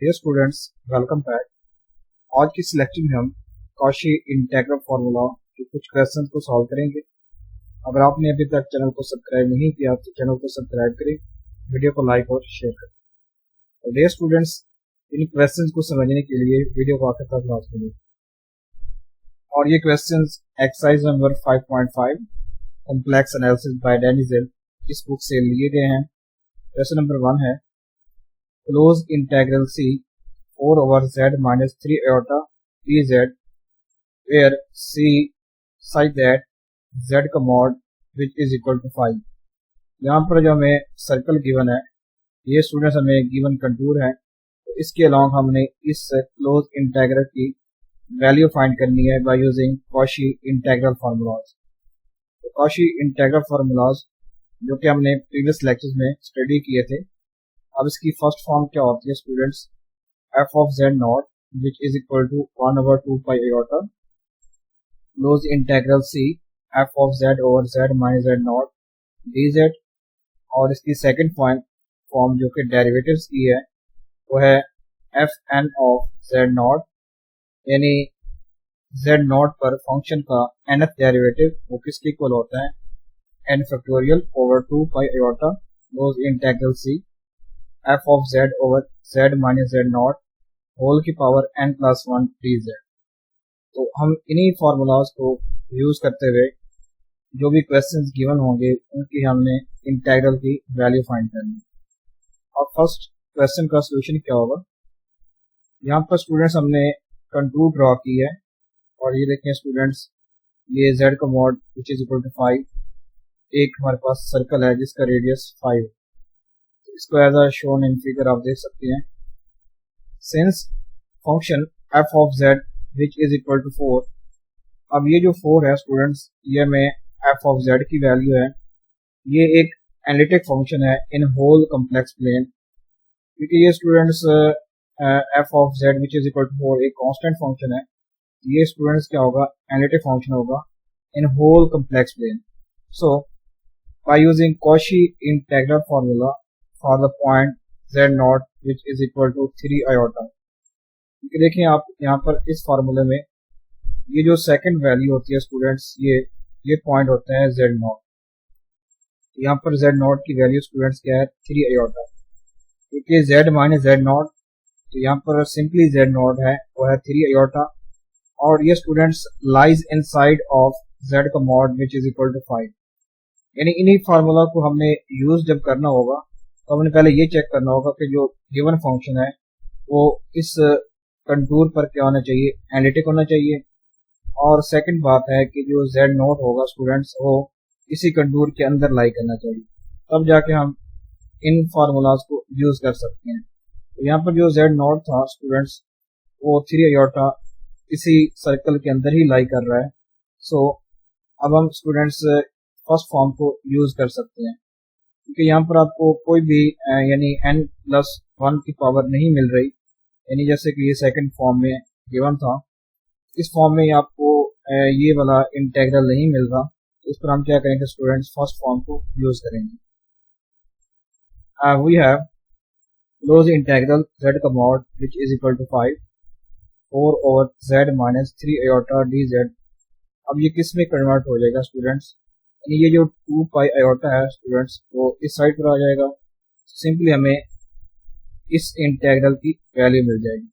Dear students, welcome back. आज की इस लेक्चर में हम कॉशी इंटीग्रल फार्मूला के कुछ क्वेश्चंस को सॉल्व करेंगे। अगर आपने अभी तक चैनल को सब्सक्राइब नहीं किया तो चैनल को सब्सक्राइब करें, वीडियो को लाइक और शेयर करें। तो डियर स्टूडेंट्स, इन क्वेश्चंस को समझने के लिए वीडियो को आखिर तक वॉच करें। और ये questions exercise number 5.5 complex analysis by Dennis Zill इस बुक से लिए गए हैं। क्वेश्चन नंबर 1 है close integral c 4 over z minus 3 iota dz where c such that z का mod which is equal to 5। यहाँ पर जो हमें सर्कल गिवन है, ये स्टूडेंट्स हमें गिवन कंटूर है, तो इसके अलॉन्ग हमने इस क्लोज इंटीग्रल की वैल्यू फाइंड करनी है bye using Cauchy integral formulas. तो कॉशी इंटीग्रल फार्मूलाज जो कि हमने प्रीवियस लेक्चर्स में स्टडी किए थे, अब इसकी फर्स्ट फॉर्म क्या होती है students, f of z naught which is equal to 1 over 2 pi iota close integral c f of z over z minus z naught dz। और इसकी सेकंड फॉर्म जो कि डेरिवेटिव्स की है वो है fn of z naught, यानी z naught पर फंक्शन का nth डेरिवेटिव वो किसके इक्वल होता है, n factorial over 2 pi iota close integral c f of z over z minus z naught whole की पावर n plus 1 dz। तो हम इन्हीं फार्मूलाज को यूज करते हुए जो भी क्वेश्चंस गिवन होंगे उनकी हमने इंटीग्रल की वैल्यू फाइंड करनी है। और फर्स्ट क्वेश्चन का सोल्यूशन क्या होगा, यहाँ पर स्टूडेंट्स हमने कंटूर ड्रॉ की है और ये देखें स्टूडेंट्स, ये z का mod which is equal to 5, एक हमारे पास सर्कल है जिसका रेडियस 5, इसको as a shown in figure आप देख सकते हैं। Since function f of z which is equal to 4, अब ये जो 4 है स्टूडेंट्स, ये में f of z की वैल्यू है, ये एक एनालिटिक फंक्शन है इन होल कॉम्प्लेक्स प्लेन, क्योंकि ये students f of z which is equal to 4 एक कांस्टेंट फंक्शन है, ये स्टूडेंट्स क्या होगा, एनालिटिक फंक्शन होगा in whole complex plane. So by using Cauchy integral formula for the point z naught which is equal to 3 iota। देखिए आप यहाँ पर इस फार्मूले में ये जो सेकंड वैल्यू होती है स्टूडेंट्स, ये पॉइंट होता है z naught। यहाँ पर z naught की वैल्यू स्टूडेंट्स क्या है, 3 iota, क्योंकि z माइनस z naught, तो यहाँ पर सिंपली z naught है वो है 3 iota, और ये students lies inside of z का mod which is equal to 5। यानी इन्हीं फार्मूला को हमने यूज जब करना होगा तो हमने पहले ये चेक करना होगा कि जो गिवन फंक्शन है वो इस कंटूर पर क्या होना चाहिए, एनालिटिक होना चाहिए, और सेकंड बात है कि जो z नोट होगा स्टूडेंट्स वो इसी कंटूर के अंदर लाई करना चाहिए, तब जाके हम इन फार्मूलाज को यूज कर सकते हैं। तो यहाँ पर जो z नोट था स्टूडेंट्स वो 3 आयोटा इसी सर्कल के अंदर ही लाई कर रहा है। सो अब हम स्टूडेंट्स फर्स्ट फॉर्म को यूज कर सकते हैं, क्योंकि यहाँ पर आपको कोई भी यानी n+1 की पावर नहीं मिल रही, यानी जैसे कि ये सेकंड फॉर्म में गिवन था, इस फॉर्म में आपको ये वाला इंटीग्रल नहीं मिल रहा, तो इस पर हम क्या करेंगे स्टूडेंट्स, फर्स्ट फॉर्म को यूज करेंगे। We have close integral z का mod which is equal to 5 4 over z minus 3 iota dz। अब ये किस में कन्वर्ट हो जाएगा स्टूडेंट्स, यानी ये जो 2 पाई आयोटा है स्टूडेंट्स वो इस साइड पर आ जाएगा, सिंपली हमें इस इंटीग्रल की वैल्यू मिल जाएगी।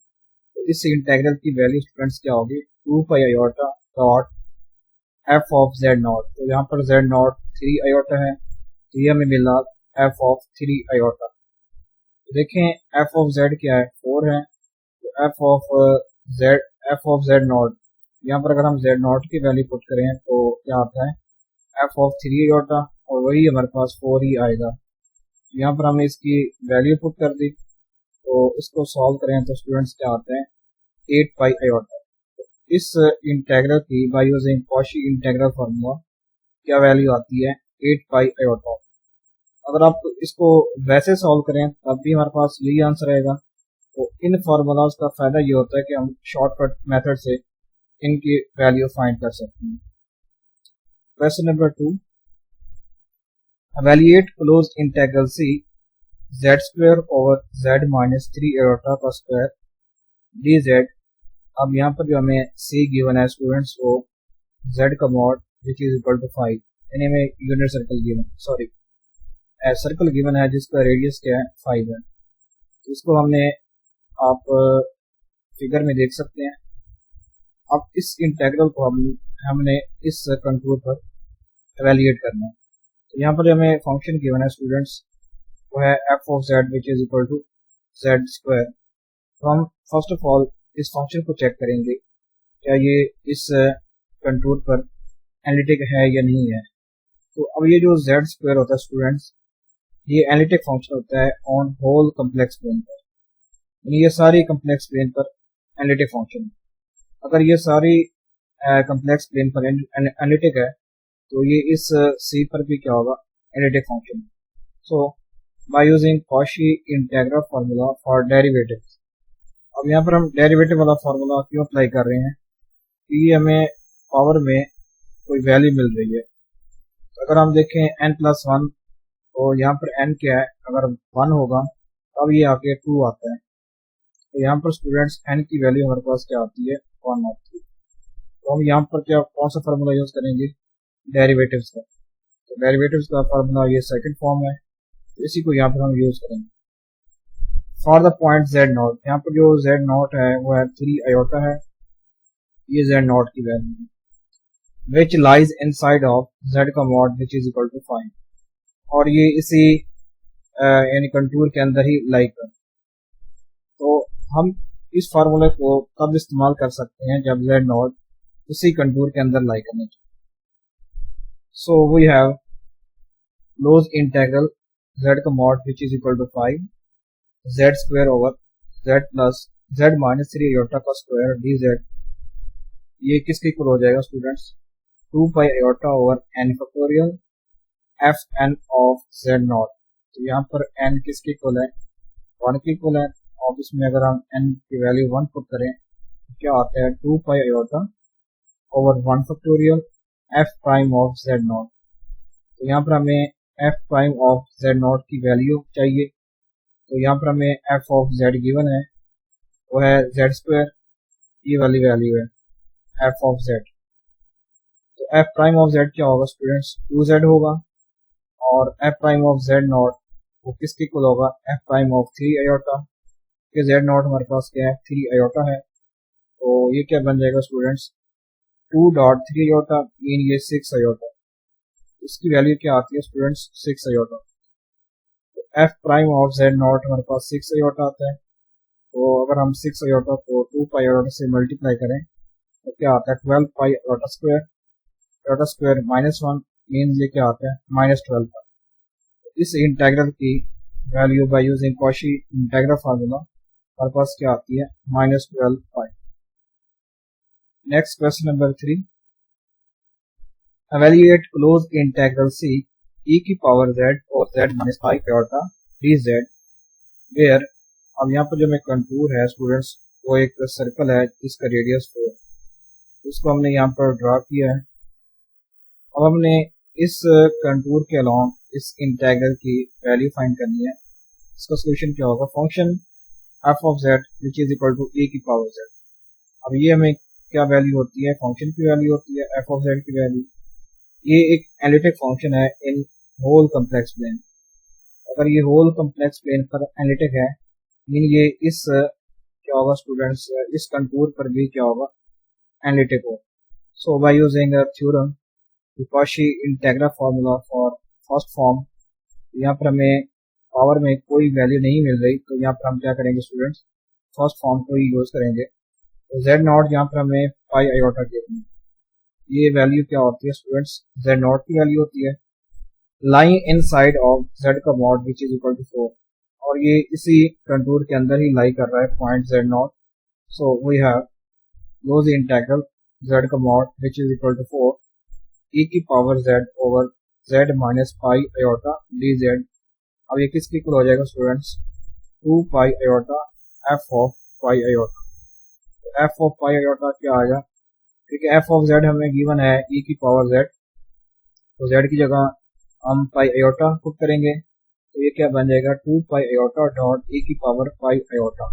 तो इस इंटीग्रल की वैल्यू स्टूडेंट्स क्या होगी, 2 pi iota dot f of z not, तो यहाँ पर z नॉट 3 आयोटा है, तो ये हमें मिला f of 3 आयोटा। तो देखें f of z क्या है, 4 है, तो f of z नॉट, यहाँ पर अगर हम z नॉट की वैल्यू पुट करें तो क्या आता है, f of 3 iota, और वही हमारे पास 4 ही आएगा। यहाँ पर हमने इसकी वैल्यू पुट कर दी, तो इसको सॉल्व करें तो स्टूडेंट्स क्या आते हैं, 8 पाई iota। इस इंटीग्रल की bye using Cauchy integral formula क्या वैल्यू आती है, 8 पाई iota। अगर आप इसको वैसे सॉल्व करें तब भी हमारे पास यही आंसर आएगा। तो इन फार्मूलाज का फायदा ये होता है कि हम शॉर्टकट मेथड से इनकी वैल्यू फाइंड कर सकते हैं। Question number 2, evaluate closed integral c z square over z minus 3 iota का स्क्वायर डी जेड। अब यहाँ पर जो हमें सी गिवन है स्टूडेंट्स वो जेड का mod which is equal to 5, यानी हमें unit circle given, sorry circle given है जिसका रेडियस क्या है 5 है। तो इसको हमने आप फिगर में देख सकते हैं। अब इस इंटेग्रल को हमने इस कंटूर पर एवेल्युएट करना है। तो यहाँ पर हमें फंक्शन गिवन है स्टूडेंट्स वो है f of z which is equal to z square. तो हम फर्स्ट ऑफ ऑल इस फंक्शन को चेक करेंगे क्या ये इस कंटूर पर एनालिटिक है या नहीं है। तो अब ये जो जेड स्क्वायर होता है स्टूडेंट्स ये एनालिटिक फंक्शन होता है ऑन होल कम्प्लेक्स प्लेन पर, यानी ये सारी कम्प्लेक्स प्लेन पर एनालिटिक फंक्शन है। अगर ये सारी कम्प्लेक्स प्लेन पर एनालिटिक है तो ये इस सी पर भी क्या होगा analytic function. So by using Cauchy integral formula for derivatives. अब यहाँ पर हम डेरिवेटिव वाला फार्मूला क्यों अप्लाई कर रहे हैं कि ये हमें पावर में कोई वैल्यू मिल रही है। तो अगर हम देखें n+1 तो यहाँ पर n क्या है, अगर 1 होगा तब ये आके 2 आता है। तो यहाँ पर स्टूडेंट्स n की वैल्यू हमारे पास क्या आती है 1 आती है। तो हम यहाँ पर क्या कौन सा फार्मूला यूज करेंगे डेरिवेटिव्स का। तो डेरिवेटिव्स का फार्मूला ये सेकंड फॉर्म है, तो इसी को यहाँ पर हम यूज करेंगे for the point z naught. यहाँ पर जो z नॉट है वो है 3 आयोटा है, ये z नॉट की वैल्यू है which lies inside of z का mod which is equal to 5, और ये इसी यानी कंटूर के अंदर ही लाई कर। तो हम इस फार्मूले को तब इस्तेमाल कर सकते हैं जब z नॉट उसी कंटूर के अंदर लाई करना चाहिए। So we have close integral z का mod which is equal to 5 z square over z plus z minus 3 iota का स्क्वायर डी जेड। ये किसके इक्वल हो जाएगा students 2 pi iota over n factorial f n of z naught. तो यहाँ पर n किसके इक्वल है 1 के इक्वल है, और इसमें अगर हम n की वैल्यू 1 पुट करें तो क्या आता है 2 pi iota over 1 factorial F prime of z naught. तो यहाँ पर हमें F prime of z not की वैल्यू चाहिए। तो यहाँ पर हमें एफ ऑफ जेड गिवन है वो है जेड स्क्वायर, ये वाली वैल्यू है एफ ऑफ जेड। तो एफ प्राइम ऑफ जेड क्या होगा स्टूडेंट्स 2z होगा, और F prime of z not वो किसके इक्वल होगा एफ प्राइम ऑफ 3 आयोटा, कि जेड नॉट हमारे पास क्या है 3 आयोटा है। तो ये क्या बन जाएगा स्टूडेंट्स 2.3 आयोटा मीन ये 6 आयोटा। इसकी वैल्यू क्या आती है students 6 iota. F prime of z not हमारे पास 6 आयोटा आता है। तो अगर हम 6 आयोटा को 2 पाई आयोटा से मल्टीप्लाई करें तो क्या आता है 12 पाई आयोटा स्क्वायर -1 मीन्स ये क्या आता है -12 पाई। इस इंटेग्रल की value by using Cauchy integral formula हमारे पास क्या आती है -12 pi. Next question number 3, evaluate closed integral c e की पावर z और z minus 5 iota dz where. अब यहाँ पर जो में कंटूर है स्टूडेंट्स वो एक सर्कल है जिसका रेडियस 4, इसको हमने यहाँ पर ड्रा किया है। अब हमने इस कंटूर के अलॉन्ग इस इंटेग्रल की वैल्यू फाइंड करनी है। इसका सोल्यूशन क्या होगा function f of z which is equal to e की पावर जेड। अब ये हमें क्या वैल्यू होती है फंक्शन की वैल्यू होती है एफ ऑफ जेड की वैल्यू। ये एक एनालिटिक फंक्शन है इन होल कम्प्लेक्स प्लेन। अगर ये होल कम्प्लेक्स प्लेन पर एनालिटिक है मीन ये इस क्या होगा स्टूडेंट्स इस कंटूर पर भी क्या होगा एनालिटिक हो। So by using theorem Cauchy integral formula for first form, यहाँ पर हमें पावर में कोई वैल्यू नहीं मिल रही तो यहाँ पर हम क्या करेंगे स्टूडेंट्स फर्स्ट फॉर्म को ही यूज करेंगे। तो जेड नॉट यहाँ पर हमें पाई आयोटा देनी है, ये वैल्यू क्या होती है स्टूडेंट्स जेड नॉट की वैल्यू होती है lying inside of z का mod which is equal to 4, और ये इसी कंटूर के अंदर ही लाई कर रहा है point z not. So we have close integral z का mod which is equal to 4 e की power z over z minus pi iota d z. अब ये किसके इक्वल हो जाएगा students 2 pi iota f of pi iota. तो f of pi iota क्या आएगा क्योंकि एफ ऑफ जेड हमें गिवन है e की पावर z, तो z की जगह हम पाई आयोटा पुट करेंगे तो ये क्या बन जाएगा 2 पाई आयोटा डॉट e की पावर पाई आयोटा।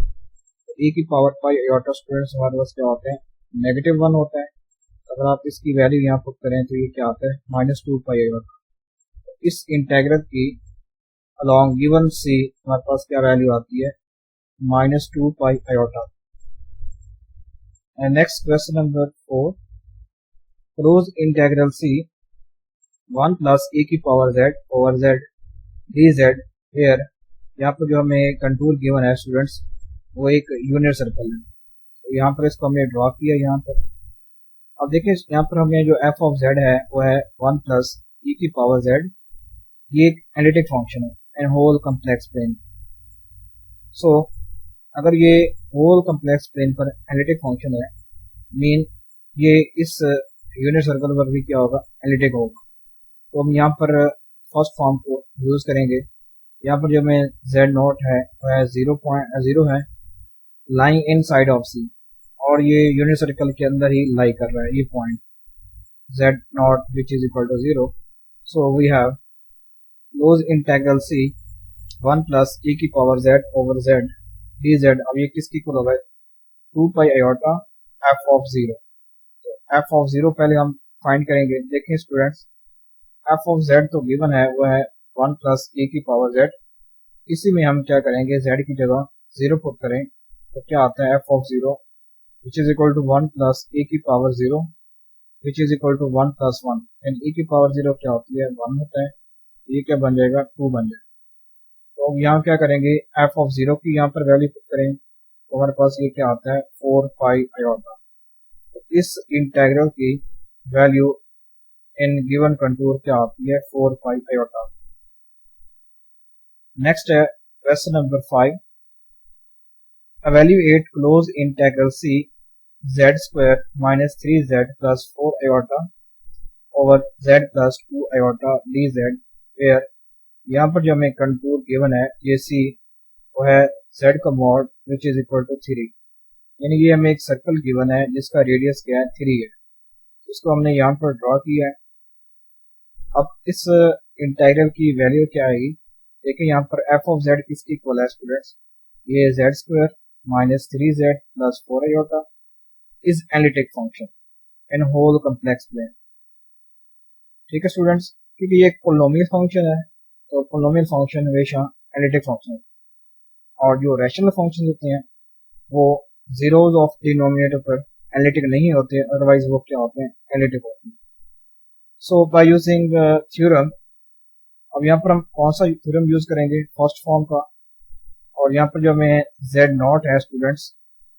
e की पावर पाई आयोटा स्टूडेंट्स हमारे पास क्या होते हैं, -1 होता है। अगर आप इसकी वैल्यू यहाँ पुट करें तो ये क्या आता है -2 पाई आयोटा। इस इंटेग्रल की अलॉन्ग गिवन सी हमारे पास क्या वैल्यू आती है -2 pi iota. And next question number 4, close integral C 1 plus e की power z over z dz where, यहाँ पर जो हमें कंटूर गिवन है स्टूडेंट्स वो एक यूनिट सर्कल है। तो यहाँ पर इसको हमने ड्रॉ किया यहाँ पर। अब देखिए यहाँ पर हमें जो f ऑफ z है वो है 1 प्लस e की पावर z, ये एक एनालिटिक फंक्शन है एंड होल कम्प्लेक्स प्लेन। सो अगर ये होल कम्प्लेक्स प्लेन पर एनालिटिक फंक्शन है मीन ये इस यूनिट सर्कल पर भी क्या होगा एनालिटिक होगा। तो हम यहाँ पर फर्स्ट फॉर्म को यूज करेंगे। यहाँ पर जो हमें z नॉट है वह 0.0 है लाइंग इन साइड ऑफ सी, और ये यूनिट सर्कल के अंदर ही लाई कर रहा है ये point z naught which is equal to 0। So we have close integral C 1 plus e की power z over z dz। अब ये किसकी इक्वल होगा 2 पाई आयोटा f ऑफ 0। तो f ऑफ 0 पहले हम फाइंड करेंगे। देखें स्टूडेंट्स f ऑफ z तो गिवन है वो है 1 प्लस e की पावर z। इसी में हम क्या करेंगे z की जगह 0 पुट करें तो क्या आता है f of 0 which is equal to 1 plus e की power 0 which is equal to 1 plus 1 and e की पावर 0 क्या होती है 1 होता है। ये क्या बन जाएगा 2 बन जाएगा। तो अब यहाँ क्या करेंगे f ऑफ 0 की यहाँ पर वैल्यू पुट करें तो हमारे पास ये क्या आता है 4 पाई आयोटा। तो इस इंटेग्रल की वैल्यू इन गिवन कंटूर क्या आती है 4 पाई आयोटा। नेक्स्ट है question number 5, evaluate close integral C z square minus 3z plus 4 iota over z plus 2 iota dz where, यहाँ पर जो हमें कंटूर गिवन है ये सी वो है z का mod which is equal to 3, यानी ये हमें एक सर्कल गिवन है जिसका रेडियस क्या है 3 है। इसको हमने यहाँ पर ड्रॉ किया है। अब इस इंटेग्रल की वैल्यू क्या आएगी, देखिए यहाँ पर f ऑफ z किसकी इक्वल है स्टूडेंट्स, ये z square minus 3z plus 4 iota is analytic function in whole complex plane. ठीक है स्टूडेंट्स, क्योंकि ये एक पोलिनोमियल फंक्शन है तो पोलिनोमियल फंक्शन हमेशा एनालिटिक फंक्शन है, और जो रैशनल फंक्शन होते हैं वो जीरोज ऑफ डिनोमिनेटर पर एनालिटिक नहीं होते, अदरवाइज वो क्या होते हैं एनालिटिक होते हैं। सो बाय यूजिंग थ्योरम, अब यहाँ पर हम कौन सा थ्योरम यूज करेंगे फर्स्ट फॉर्म का, और यहाँ पर जो हमें z नॉट है स्टूडेंट्स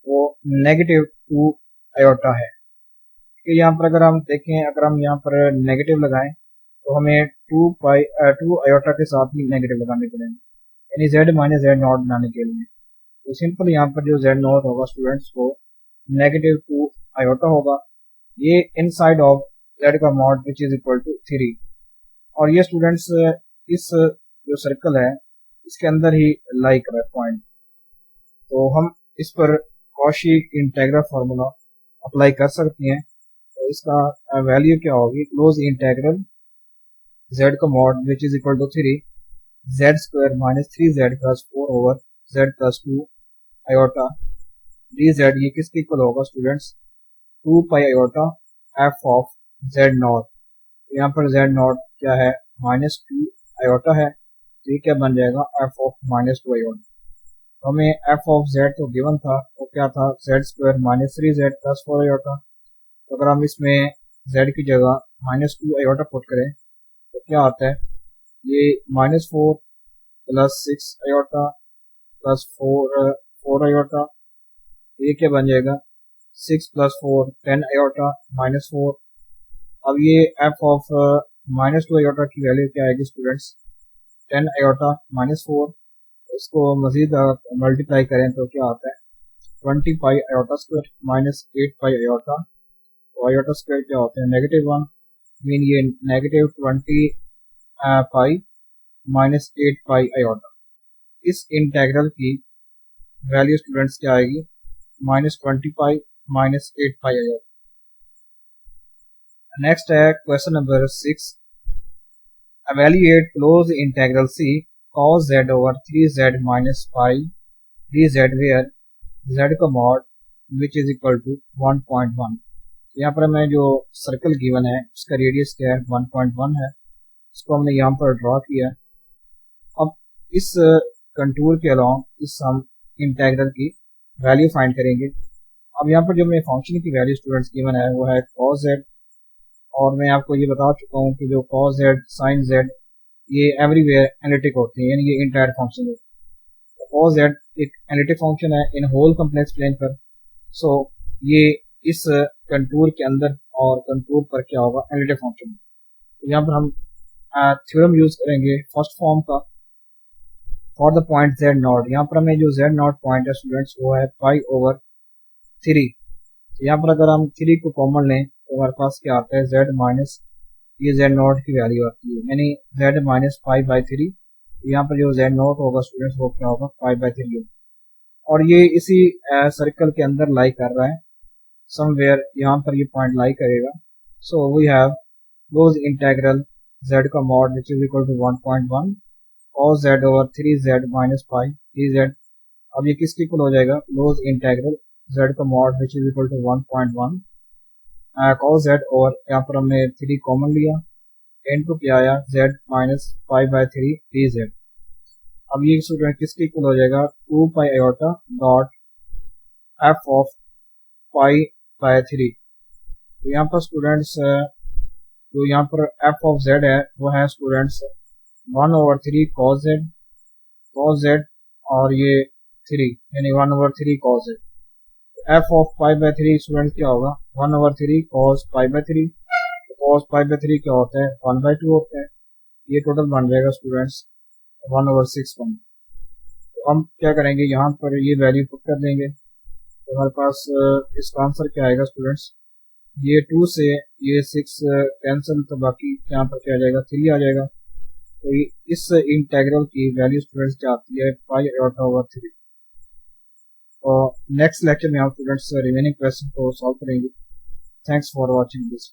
वो -2 आयोटा है। कि यहाँ पर अगर हम देखें, अगर हम यहाँ पर नेगेटिव लगाएं तो हमें 2 आयोटा के साथ ही नेगेटिव लगाने पड़ेंगे, यानी z माइनस z नॉट बनाने के लिए। तो सिंपल यहाँ पर जो z नॉट होगा स्टूडेंट्स वो -2 आयोटा होगा, ये इनसाइड ऑफ z का mod which is equal to 3। और ये स्टूडेंट्स इस जो सर्कल है इसके अंदर ही लाई कर पॉइंट। तो हम इस पर कॉशी इंटेग्रल फार्मूला अप्लाई कर सकते हैं। तो इसका वैल्यू क्या होगी, क्लोज इंटेग्रल z का mod which is equal to 3 z square minus 3z plus 4 over z plus 2 iota dz, ये किसके इक्वल होगा students 2 pi iota f of z naught. यहाँ पर z नॉट क्या है -2 आयोटा है, तो ये क्या बन जाएगा f ऑफ -2 आयोटा। हमें f ऑफ z तो गिवन था वो क्या था z square minus 3z plus 4 iota. तो अगर हम इसमें z की जगह -2 आयोटा पुट करें तो क्या आता है, ये -4 प्लस 6 आयोटा प्लस 4 आयोटा, ये क्या बन जाएगा 6 प्लस 4 10 आयोटा माइनस 4। अब ये f ऑफ -2 आयोटा की वैल्यू क्या आएगी स्टूडेंट्स 10 आयोटा माइनस 4, इसको मजीद मल्टीप्लाई करें तो क्या आता है 20 pi iota square minus 8 pi iota. तो आयोटा स्क्वायर क्या होते हैं -1, मीन ये -20 पाई माइनस 8 पाई आयोटा। इस इंटेग्रल की वैल्यू स्टूडेंट्स क्या आएगी -20 pi minus 8 pi iota. Next है question number 6, evaluate close integral c cos z over 3z minus pi dz where z का mod which is equal to 1.1। यहाँ पर हमें जो सर्कल गिवन है उसका रेडियस क्या है 1.1 है, इसको हमने यहाँ पर ड्रॉ किया। अब इस कंटूर के अलावा इस हम इंटेग्रल की वैल्यू फाइंड करेंगे। अब यहाँ पर जो हमें फंक्शन की वैल्यू स्टूडेंट्स गिवन है वो है cos z, और मैं आपको ये बता चुका हूँ कि जो cos z sin z ये एवरीवेयर एनालिटिक होते हैं, यानी ये इंटायर फंक्शन है। cos z एक एनालिटिक फंक्शन है इन होल कम्प्लेक्स प्लेन पर। सो ये इस कंटूर के अंदर और कंटूर पर क्या होगा, एनालिटिक फंक्शन। तो यहाँ पर हम थ्योरम यूज करेंगे फर्स्ट फॉर्म का for the point z naught. यहाँ पर हमें जो z नॉट पॉइंट है स्टूडेंट्स वो है पाई ओवर 3। यहाँ पर अगर हम 3 को कॉमन लें तो हमारे पास क्या आता है z माइनस ये z नॉट की वैल्यू आती है, यानी z माइनस पाई बाई 3। यहाँ पर जो z नॉट होगा स्टूडेंट्स वो क्या होगा पाई बाई 3 होगा, और ये इसी सर्कल के अंदर लाई कर रहा है समवेयर, यहाँ पर ये पॉइंट लाई करेगा। So we have close integral z का mod which is equal to 1.1 cos z over 3z minus pi dz। अब ये किसके इक्वल हो जाएगा, क्लोज इंटेग्रल z का mod which is equal to 1.1 cos z over, यहाँ पर हमने 3 कॉमन लिया, इनटू क्या आया z minus pi by 3 dz। अब ये स्टूडेंट किसके इक्वल हो जाएगा 2 pi iota dot f of pi by 3। तो यहाँ पर स्टूडेंट्स जो यहाँ पर f ऑफ z है वो है स्टूडेंट्स 1 ओवर 3 cos z और ये 3 यानी 1 over 3 cos z। f of pi by 3 student क्या होगा 1 over 3 cos pi by 3। cos pi by 3 क्या होता है 1 बाई 2 होता है। ये टोटल बन जाएगा स्टूडेंट्स 1 ओवर 6 1। तो हम क्या करेंगे यहाँ पर ये वैल्यू पुट कर देंगे, तो हमारे पास इसका आंसर क्या आएगा स्टूडेंट्स, ये 2 से ये 6 कैंसिल, तो बाकी यहाँ पर क्या आ जाएगा 3 आ जाएगा। तो इस इंटेग्रल की वैल्यू स्टूडेंट्स क्या आती है पाई आयोटा ओवर 3। तो नेक्स्ट लेक्चर में हम स्टूडेंट्स रिमेनिंग क्वेश्चन को सॉल्व करेंगे। Thanks for watching this.